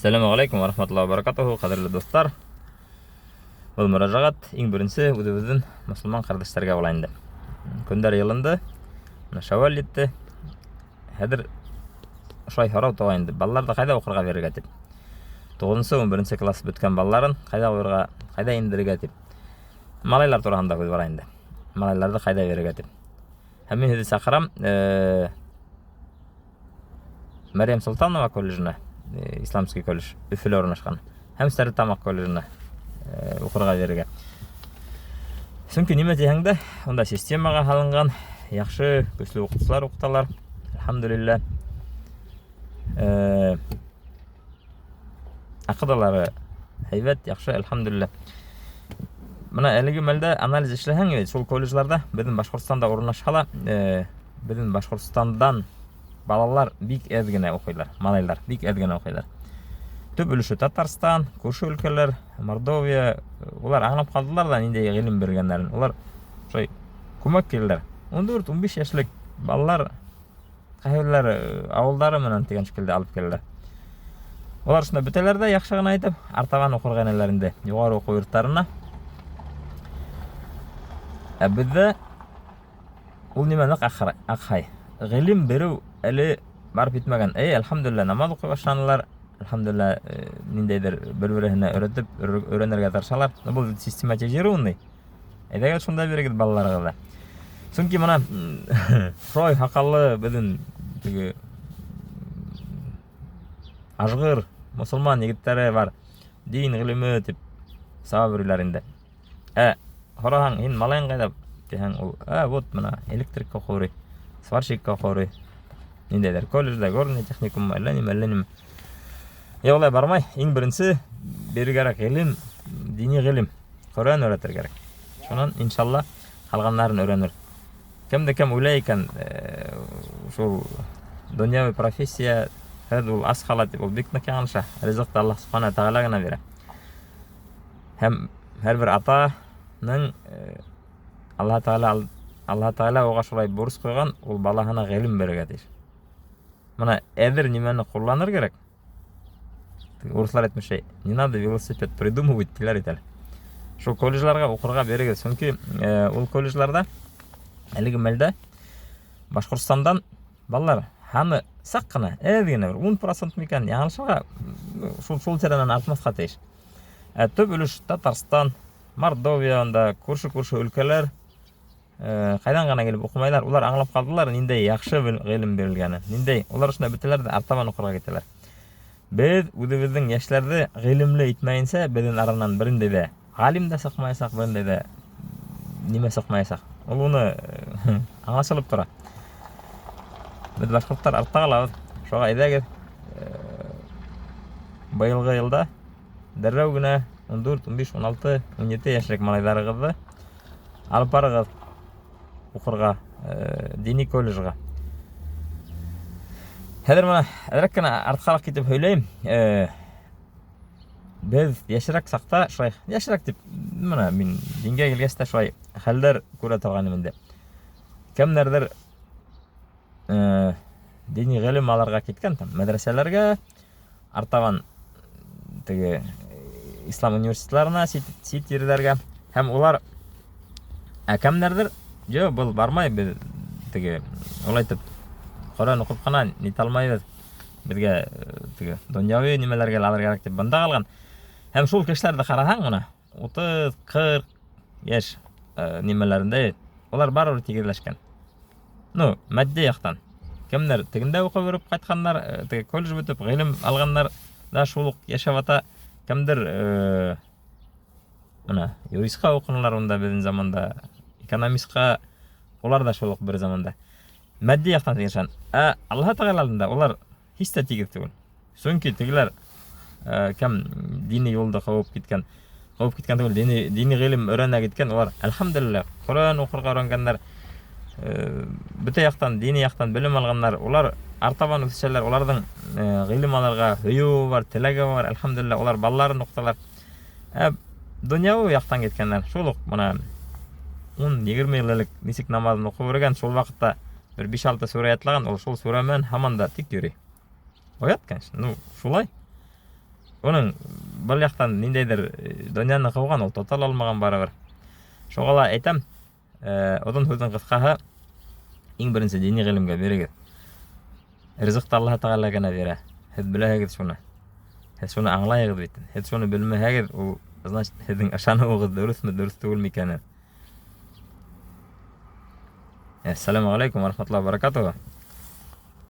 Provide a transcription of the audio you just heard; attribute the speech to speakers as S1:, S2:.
S1: Assalamu alaikum wa rahmatullahi wa barakatuhu. Qadrli dostlar. Бұл мұражағат ең бірінші өзіміздің мұсылман қардаштарға болайынды. Күндер елінді, шавал етті, әдір ұшай харау тоғайынды. Балаларды қайда оқырға беріға деп. 9-11 класс бүткен балаларын қайда ендіріға деп. Малайлар тұрағында көз барайынды. Малайларды қайда беріға деп. Әмен хеді сақырам Мәриям Султанова колледжіне, исламский колледж, Үфілі орнашқан. Әм Сәрі Тамақ колледжіне оқырға беріге. Сүнкі неме дейіңді, онда системаға алынған, яқшы көслі оқытушылар оқыталар. Алхамдулилля. Ақыдалары әйбәт, яқшы, алхамдулилля. Мұна әлігі мәлді анализ ішліхәң еді, сол колледжларда біздің Башқұртстанда орнашқала, біздің Башқұртстандан балалар бик әдгіне оқилар, малайлар бик әдгіне оқилар. Төп үліші Татарстан, көрші өлкелер, Мордовия, олар аңлап қалдылар да нендей ғилім бергендерін. Олар көмек келділер. 14-15 яшілік балалар қайылар ауылдары менен деген шекілді алып келділер. Олар шында бүтелерді яқшығын айтып, артаған оқырған әлерінде жоғары оқу йорттарына. Бізді ол неменік ақхай. Ғилім беру әлі барып етмеген. Алхамдулилля, намаз оқи башланылар. Алхамдулилля, нендейдер бір-біріне өйренерге таршалар. Бұл систематизированный. Әдәгәл шунда берегіз балаларға да. Сүнки мұна шой хақалы біздің ажғыр мұсылман егіттері бар. Дейін ғилімі деп сабап үрілерінде. Хорағаң, ең малайын қайдап дейін ол, вот мұна электрикка қоры, сварщикка қоры. Нендейдер колледжда көріне техникум әлләнім. Олай бармай, ең бірінші бері керек ғилім, дини ғилім, Құран өретер керек. Шонан, иншалла, қалғанларын өренір. Кемде-кем ойлай екен, шол дүнияви профессия, ол аз қалат, ол бекіні кеғанша, ризықты Аллах Субхана тағалағына бере. Hem her bir ataның Алла Тағала оға шолай бұрыс қойған, ол балағына ғилім береге дейір. Мұна әдір немені құрланыр керек. Орыслар етмешей, не надо велосипед придумывать тілер етәл. Шол колледжларға оқырға береге. Сүнкі ол колледжларда әлігі мәлді Башқұртстандан балалар ханы саққына, әдігіне 10% мекен яңылшыға шол теренен артмасқа тейш. Төп үліш Татарстан, Мордовия, көрші өлкелер қайдан ғана келіп оқымайлар. Олар аңлап қалдылар, нендей яқшы ғилім берілгені. Нендей, олар үшінде бүтелерді артабан оқырға кетелер. Біз өзіміздің яшьлерді ғилімлі етмейінсе, біздің аранан бірінде де ғалим да сақмайсақ, бірінде де неме сақмайсақ. Ол оны аңашылып тұра. Біз башқұрттар артта қалабыз. Шоға едәгіз байылғы елда дәррәу күні 14, 15, 16, 17 яшілік малайларығызды алып барығыз оқырға, дини колледжға. Хәдір мұна әдіреккіні артқалық кетіп өйлейм. Біз яшірек сақта шылай, яшірек деп, мұна мен динге келгесті шылай хәлдер көре тұрғаны менде. Кәмдердір дини ғилім аларға кеткен, мәдрәселерге, артаван ислам университетларына, сит ерлерге. Хәм олар кәмдердір, жо, бұл бармай, олайтып, Құран оқып қана нет алмайбыз. Бізге дүнияви немелерге алыр керек деп бұнда қалған. Hem шул кешлерді қарасаң мұна 30-40 еш немелерінде олар бар тегерлешкен. Мәдде яқтан. Кемдер тегінде оқып өріп қайтқандар, колледж бүтіп ғилім алғандар да шулық ешавата. Кемдер юристқа оқынулар онда біздің заманда, экономистқа олар да шулық бір заманда. Мәдде яқтан тегершан. Алла Тағалалында олар хисте тегер түгіл. Сүнкі тегілер кәм дини жолда қауып кеткен түгіл, дини ғилім өрәне кеткен. Олар, алхамдулилля, Құран оқырға өрәнгенler, бүте яқтан, дини яқтан білім алғанlar, олар артабан өтішелер, олардың ғилім аларға өйеу бар, тілегі бар, алхамдулилля, олар балаларын оқыталар. Дүнияу яқтан кеткенler, шолық, мұна 10-20 елілік несік намазын оқып өрген, сол вақытта bir 5-6 сүре айтылған, ол сол сүремен хаманда тик йөрі. Оят, конечно. Шулай. Onun bir яктан ниндейдир дөньяны кылган, ул тотал алмаган барыбер. Шуңа ла әйтәм, озын сүздүн кыскаһы, иң беренче дини гыйлемгә бирегез. Ризыкты Аллаһ Тәгалә генә бирә. Һез беләһегез шуны. Һез шуны аңлайсыз бит. Һез шуны белмәһәгез, ул значит һезнең ышануыгыз дөресме, дөрес түгелме икәнен. Ассаламу алейкум ва рахматуллаһи ва баракатуһу.